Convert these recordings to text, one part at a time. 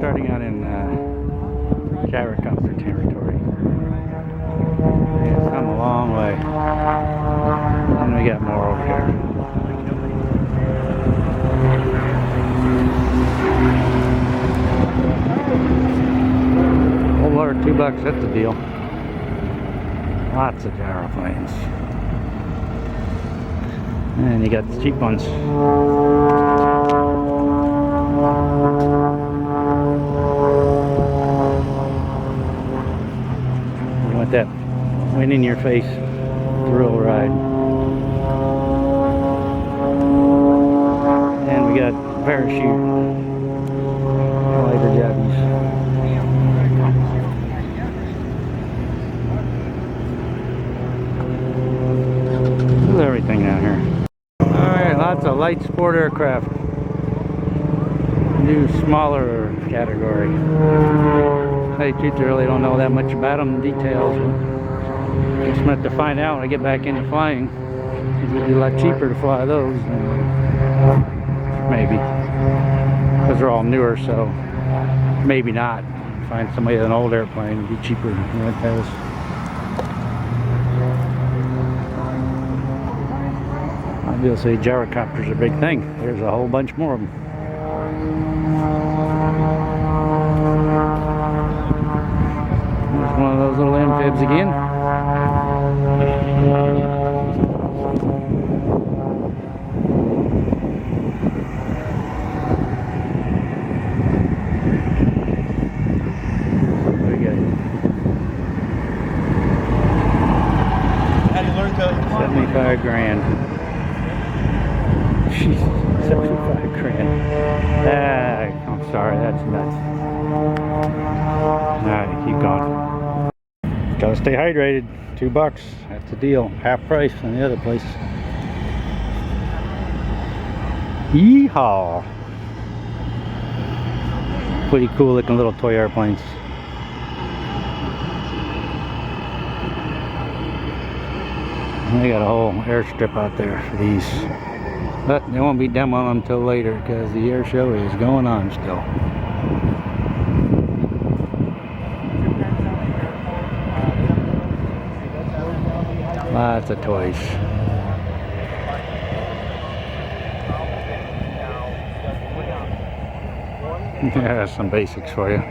starting out in gyrocopter territory. It's come a long way. And we got more over here. Oh Lord, $2, that's the deal. Lots of gyroplanes. And you got the cheap ones. You want that wind in your face thrill ride. And we got parachute lighter jabbies. There's everything down here. Alright, lots of light sport aircraft. New smaller category. Hey, truth, I really don't know that much about them, details. Just meant to find out when I get back into flying. It would be a lot cheaper to fly those than maybe. Because they're all newer, so maybe not. Find somebody with an old airplane, it'd be cheaper than rent those. Obviously, gyrocopters are a big thing. There's a whole bunch more of them. There's one of those little amphibs again. Very good. Had to learn to 75 grand. 75 grand. I'm sorry, that's nuts. Alright, keep going. Gotta stay hydrated. $2. That's the deal. Half price on the other place. Yeehaw! Pretty cool looking little toy airplanes. They got a whole airstrip out there for these. But they won't be demoing until later because the air show is going on still. Lots of toys. Yeah, some basics for you.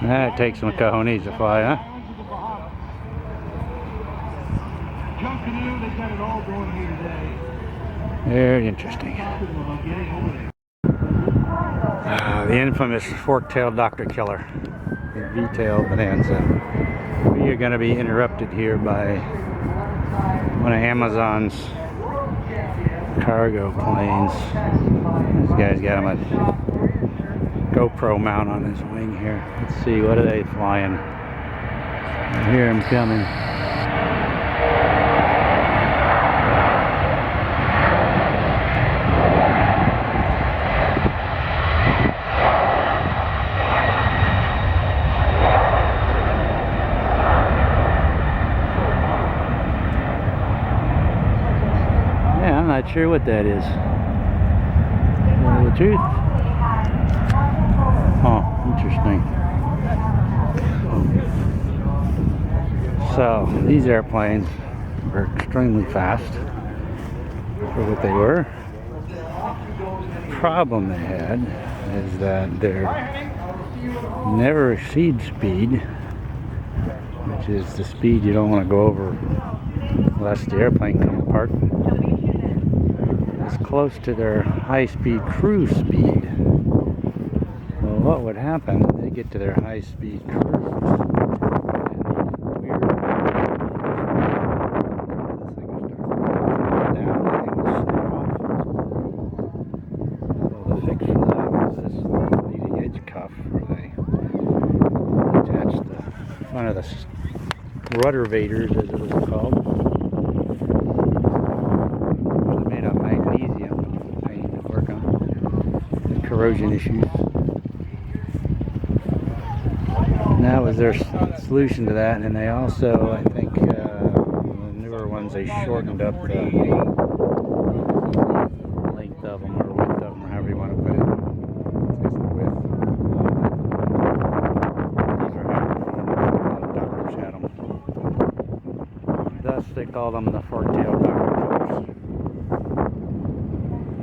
That takes some cojones to fly, huh? Very interesting. The infamous fork-tailed Dr. Killer. The V-tailed bonanza. We are going to be interrupted here by one of Amazon's cargo planes. This guy's got him a GoPro mount on his wing here. Let's see, what are they flying? I hear him coming. I'm not sure what that is. Tell you the truth. Oh, interesting. So these airplanes were extremely fast for what they were. The problem they had is that their never exceed speed, which is the speed you don't want to go over unless the airplane comes apart, is close to their high-speed cruise speed. Well, what would happen if they get to their high-speed cruise? One of the rudder vaders, as it was called. It was made of magnesium, pain to work on, the corrosion issues. And that was their solution to that. And they also, I think, the newer newer ones, they shortened up the length of them, or width of them, or however you want to put it. It's the width. These are Africans. A lot of doctors had them. Thus, they call them the fork-tailed cockatoos.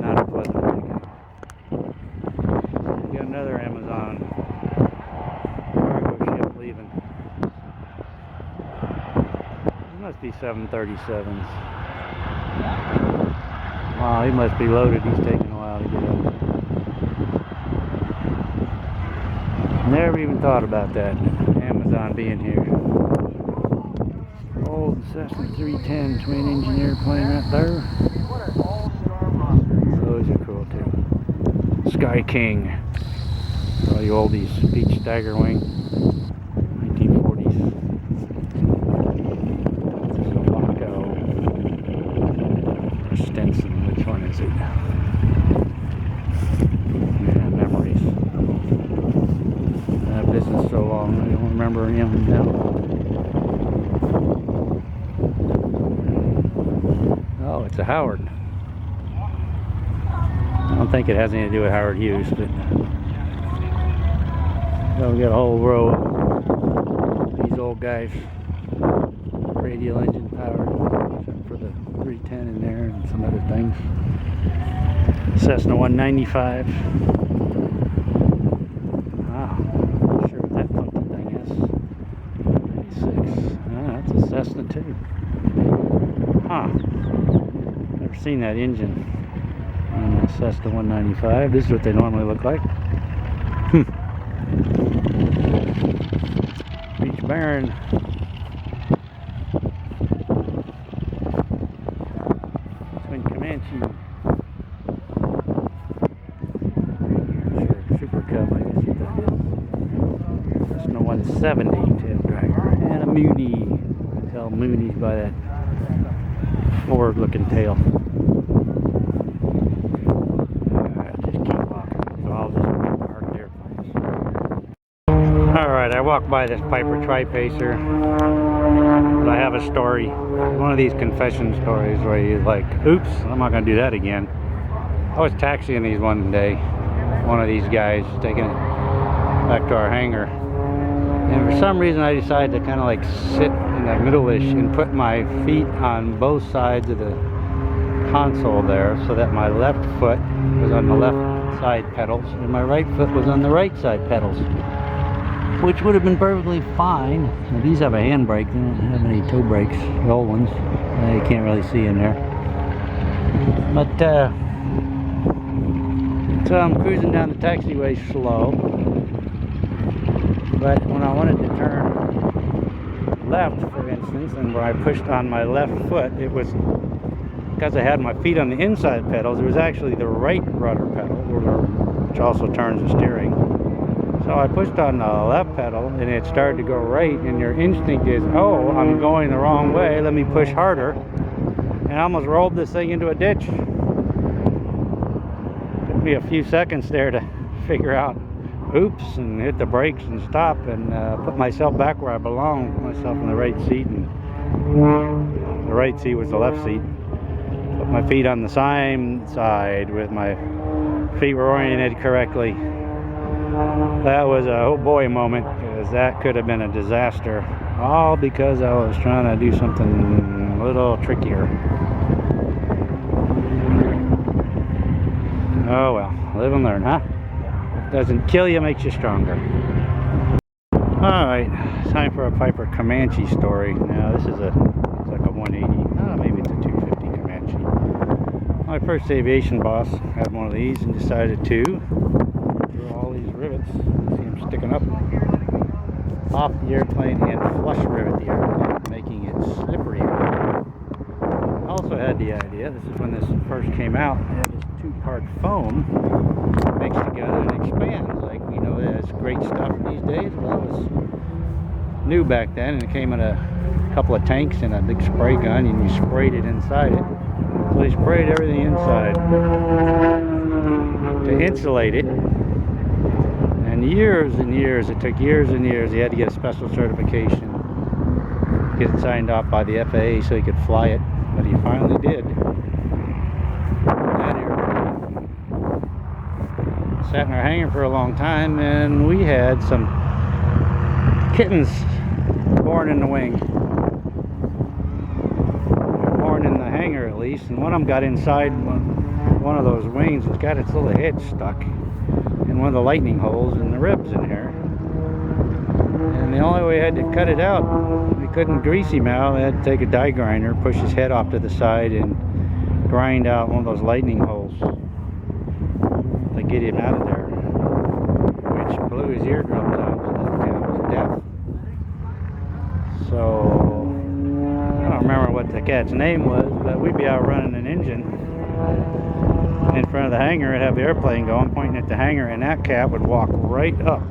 Not a pleasant way to go. We got another Amazon cargo ship leaving. These must be 737s. Wow, he must be loaded. He's taking a while to get up. Never even thought about that. Amazon being here. Old Cessna 310 twin engine airplane right there. Those are cool too. Sky King. All the oldies. Beech Stagger Wing. 1940s. Sulaco. Stenson. Which one is it? Yeah, memories. That business so long. I don't remember him now. Oh, it's a Howard. I don't think it has anything to do with Howard Hughes, but we got a whole row of these old guys, radial engine powered, except for the 310 in there and some other things. Cessna 195. Wow, not sure what that funky thing is. 96. Ah, that's a Cessna too. Huh. Never seen that engine on a Cessna 195. This is what they normally look like. Beech Baron. Twin Comanche. Super Cub, I guess what that is. Cessna 170 tail dragger. And a Mooney. You can tell Mooney's by that forward looking tail. Just keep walking. So I'll just park airplanes. Alright, I walked by this Piper Tri-Pacer. But I have a story. One of these confession stories where you're like, oops, I'm not going to do that again. I was taxiing these one day. One of these guys taking it back to our hangar. And for some reason I decided to kind of like sit in the middle-ish and put my feet on both sides of the console there so that my left foot was on the left side pedals and my right foot was on the right side pedals, which would have been perfectly fine. Now, these have a handbrake. They don't have any toe brakes, the old ones. You can't really see in there. But so I'm cruising down the taxiway slow. But when I wanted to turn left, for instance, and where I pushed on my left foot, it was, because I had my feet on the inside pedals, it was actually the right rudder pedal, which also turns the steering. So I pushed on the left pedal, and it started to go right, and your instinct is, oh, I'm going the wrong way, let me push harder. And I almost rolled this thing into a ditch. Took me a few seconds there to figure out, oops, and hit the brakes and stop and put myself back where I belong, put myself in the right seat, and the right seat was the left seat. Put my feet on the same side with my feet were oriented correctly. That was a oh boy moment, because that could have been a disaster, all because I was trying to do something a little trickier. Oh well, live and learn, huh? Doesn't kill you, makes you stronger. Alright, time for a Piper Comanche story. Now this is it's like a 180, maybe it's a 250 Comanche. My first aviation boss had one of these and decided to throw all these rivets, see them sticking up, off the airplane and flush rivet the airplane, making it slipperier. Also had the idea, this is when this first came out, it had this two-part foam mixed together and expands. Like, you know, that's great stuff these days. Well, that was new back then, and it came in a couple of tanks and a big spray gun, and you sprayed it inside it. So they sprayed everything inside to insulate it. And years and years, it took years and years. He had to get a special certification. get it signed off by the FAA so he could fly it, but he finally did. That airplane sat in our hangar for a long time, and we had some kittens born in the wing. Born in the hangar at least, and one of them got inside one of those wings. It's got its little head stuck in one of the lightning holes in the ribs in here. And the only way we had to cut it out, we couldn't grease him out. We had to take a die grinder, push his head off to the side, and grind out one of those lightning holes to get him out of there, which blew his eardrums out, so that cat was deaf. So I don't remember what the cat's name was, but we'd be out running an engine in front of the hangar and have the airplane going, pointing at the hangar, and that cat would walk right up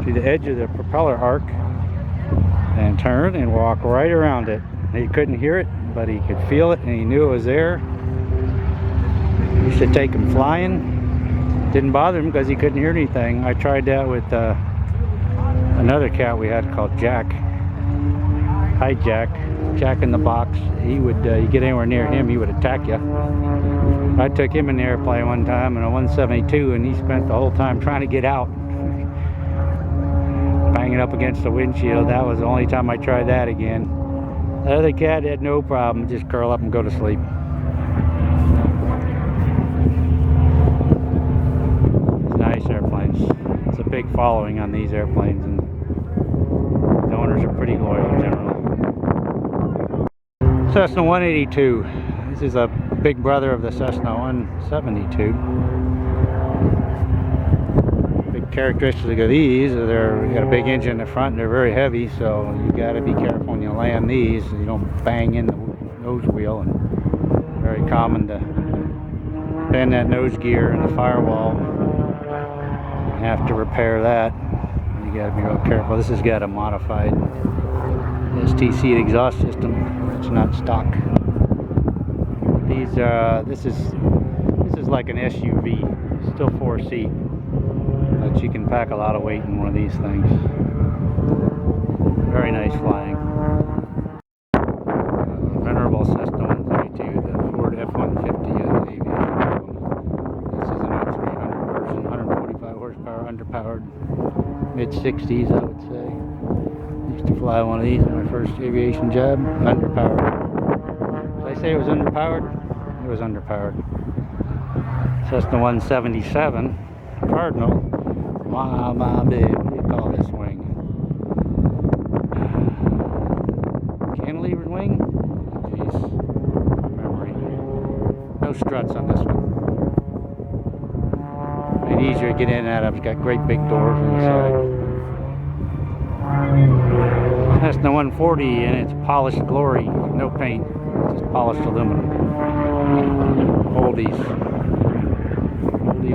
to the edge of the propeller arc and turn and walk right around it. He couldn't hear it, but he could feel it, and he knew it was there. We used to take him flying. Didn't bother him because he couldn't hear anything. I tried that with another cat we had called Jack. Hi, Jack. Jack in the box. He would, you get anywhere near him, he would attack you. I took him in the airplane one time in a 172, and he spent the whole time trying to get out, banging up against the windshield. That was the only time I tried that again. The other cat had no problem, just curl up and go to sleep. It's nice airplanes. It's a big following on these airplanes, and the owners are pretty loyal generally. Cessna 182. This is a big brother of the Cessna 172. Big characteristic of these is they're got a big engine in the front, and they're very heavy, so you got to be careful when you land these so you don't bang in the nose wheel. And very common to bend that nose gear in the firewall. You have to repair that. You got to be real careful. This has got a modified STC exhaust system. It's not stock. These this is like an SUV, still 4-seat, but you can pack a lot of weight in one of these things. Very nice flying. Venerable Cessna 132, the Ford F-150 of the Aviation. This is an 0300 version, 145 horsepower, underpowered, mid-60s, I would say. Used to fly one of these in my first aviation job. Underpowered. Did I say it was underpowered? It was underpowered. Cessna 177 Cardinal. My big. What do you call this wing? Cantilever wing? Jeez. Memory. No struts on this one. Made it easier to get in and out of. It's got great big doors on the side. Cessna 140 in its polished glory, no paint, just polished aluminum. Oldies. Oldie.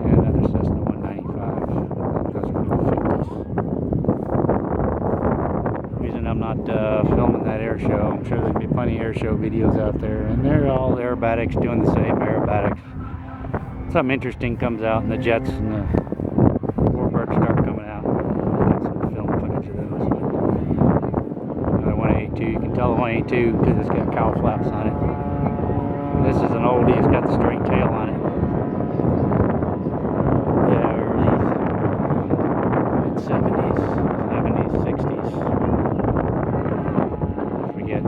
And another Cessna 195. Those are the 50s. The reason I'm not filming that air show, I'm sure there'll be plenty of air show videos out there, and they're all aerobatics doing the same aerobatics. Something interesting comes out, and the jets and the warbirds start coming out. You can tell the 182 because it's got cowl flaps on it. This is an oldie, it's got the straight tail on it. Yeah, early mid-70s, 70s, 60s. I forget.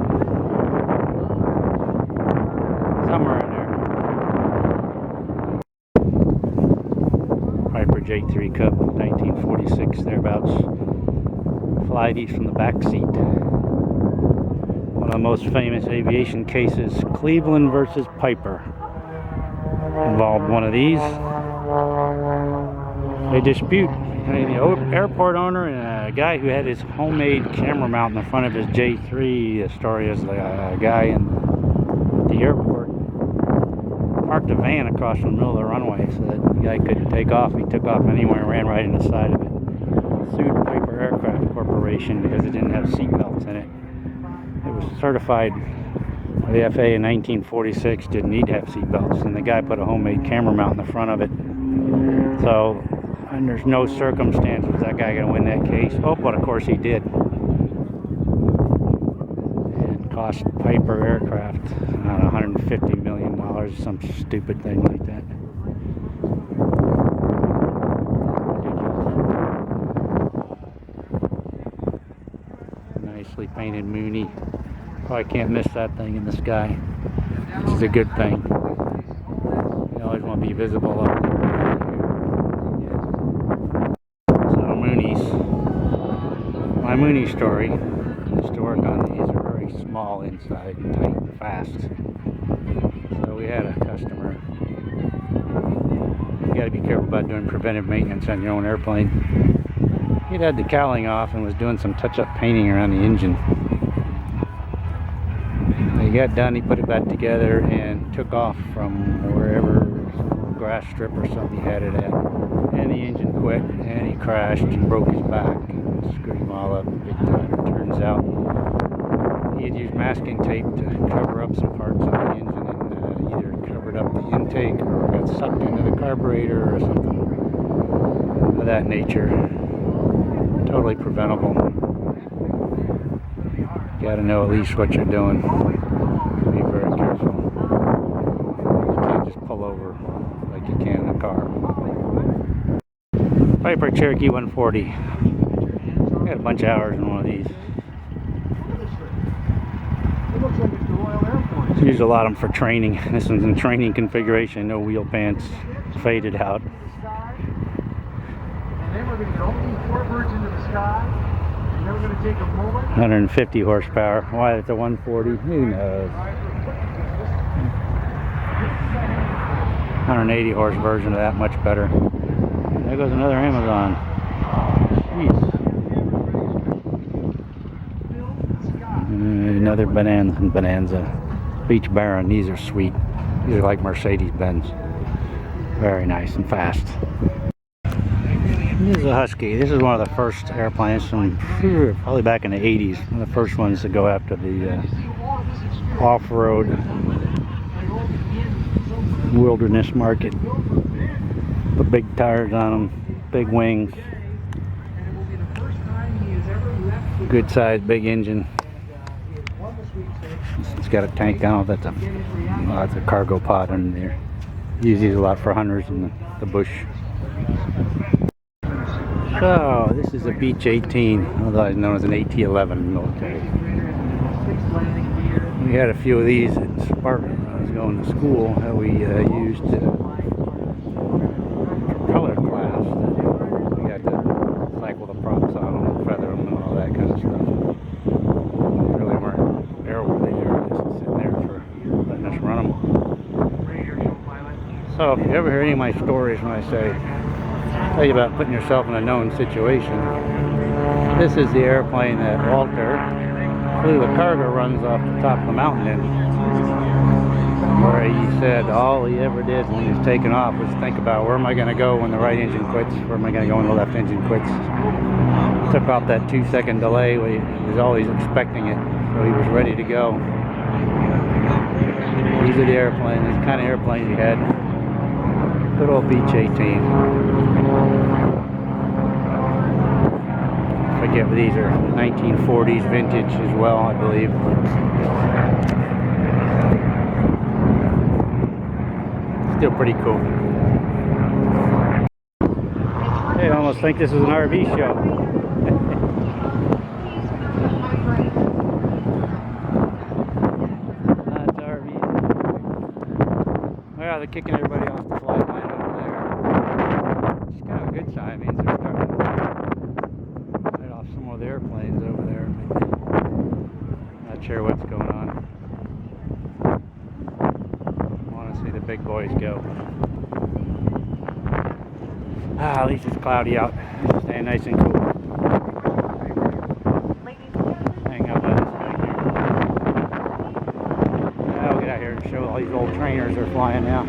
Somewhere in there. Piper J3 Cub, 1946, thereabouts. Fly these from the back seat. One of the most famous aviation cases, Cleveland versus Piper, involved one of these. A dispute between the airport owner and a guy who had his homemade camera mount in the front of his J3. The story is the guy in the airport parked a van across from the middle of the runway so that the guy couldn't take off. He took off anywhere and ran right in the side of it. Sued Piper Aircraft Corporation because it didn't have seat belts in it. It was certified by the FAA in 1946, didn't need to have seat belts, and the guy put a homemade camera mount in the front of it. So, and there's no circumstance was that guy going to win that case. Oh, but of course he did. lost Piper aircraft. $150 million, some stupid thing like that. Nicely painted Mooney. Probably can't miss that thing in the sky, which is a good thing. You always want to be visible up there. So Mooney's. My Mooney story. Used to work on these. Are very small inside and tight and fast. So we had a customer. You got to be careful about doing preventive maintenance on your own airplane. He'd had the cowling off and was doing some touch-up painting around the engine. When he got done, he put it back together and took off from wherever, grass strip or something he had it at. And the engine quit, and he crashed and broke his back and screwed him all up big time. It turns out he had used masking tape to cover up some parts on the engine, and either covered up the intake or got sucked into the carburetor or something of that nature. Totally preventable. You gotta know at least what you're doing. Be very careful. You can't just pull over like you can in a car. Piper Cherokee 140. I got a bunch of hours in one of these. Use a lot of them for training. This one's in training configuration. No wheel pants. Faded out. And then we're going to get all these four birds into the sky. And then we're going to take a moment. 150 horsepower. Why it's a 140? Who knows? 180 horse version of that, much better. There goes another Amazon. Jeez. Another Bonanza. Beech Baron. These are sweet. These are like Mercedes-Benz. Very nice and fast. This is a Husky. This is one of the first airplanes from probably back in the 80s. One of the first ones to go after the off-road wilderness market. Put big tires on them, big wings, good size, big engine. It's got a tank on it. That's a cargo pod under there. Use these a lot for hunters in the bush. So this is a Beech 18, otherwise known as an AT-11 in the military. We had a few of these at Spartan when I was going to school that we used to propeller class. We got to cycle the props on them, feather them, and all that kind of stuff. They really weren't airworthy. They were just sitting there for letting us run them. So if you ever hear any of my stories when I tell you about putting yourself in a known situation, this is the airplane that Walter flew the cargo runs off the top of the mountain in, where he said all he ever did when he was taking off was think about where am I going to go when the right engine quits, where am I going to go when the left engine quits. Took off that 2-second delay. He was always expecting it, so he was ready to go. These are the airplanes, this kind of airplane he had. Good old Beech 18. I forget what these are. 1940s vintage as well, I believe. Still pretty cool. Hey, I almost think this is an RV show. That's RVs. Well, they're kicking everybody off the flight line over there. It's kind of a good sign. It means they're starting to light off some of the airplanes over there. Not sure what's going on. I want to see the big boys go. At least it's cloudy out. It's staying nice and cool. Hang out by this thing here. I'll get out here and show all these old trainers are flying now.